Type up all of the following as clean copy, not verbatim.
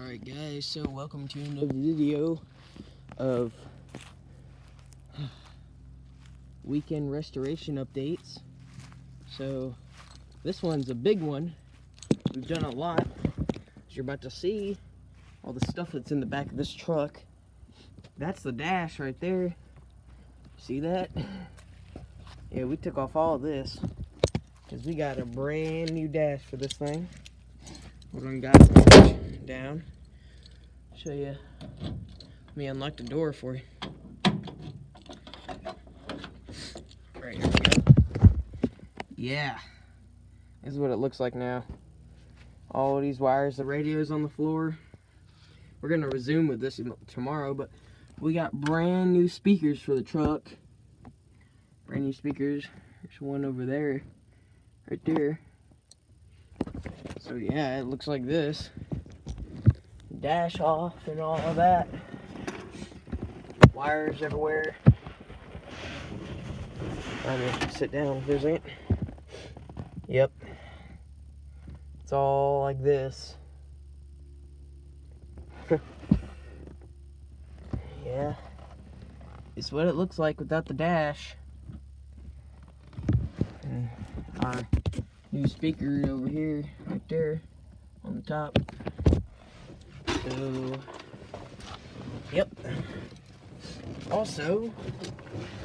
Alright guys, so welcome to another video of weekend restoration updates. So this one's a big one. We've done a lot. As you're about to see, all the stuff that's in the back of this truck. That's the dash right there. See that? Yeah, we took off all of this because we got a brand new dash for this thing. We're gonna got it down. Show you. Let me unlock the door for you. Right, here we go. Yeah, this is what it looks like now. All these wires, the radio's on the floor. We're gonna resume with this tomorrow, but we got brand new speakers for the truck. Brand new speakers. There's one over there, right there. So yeah, it looks like this. Dash off and all of that. Wires everywhere. I'm gonna sit down for a second. Yep. It's all like this. Yeah. It's what it looks like without the dash. And our new speaker over here, right there, on the top. So, yep. Also,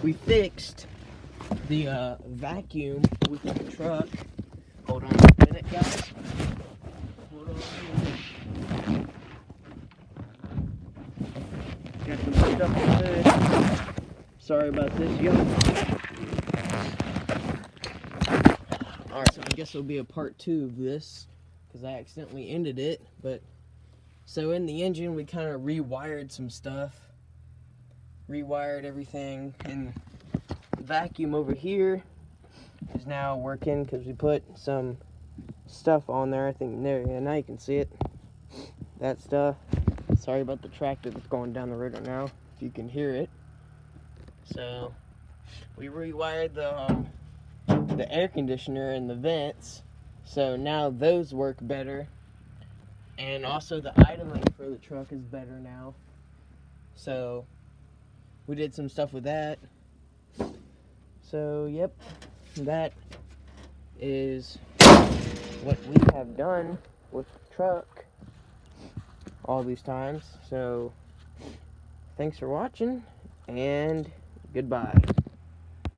we fixed the vacuum with the truck. Hold on a minute, guys. Hold on a minute. Got some stuff in the hood. Sorry about this, yo. Alright, so I guess it'll be a part 2 of this, because I accidentally ended it, but so in the engine we kind of rewired some stuff. Rewired everything, and the vacuum over here is now working because we put some stuff on there. I think there, yeah, now you can see it. That stuff. Sorry about the tractor that's going down the road right now, if you can hear it. So we rewired the air conditioner and the vents, so now those work better. And also the idling for the truck is better now. So we did some stuff with that. So yep, that is what we have done with the truck all these times. So thanks for watching, and goodbye.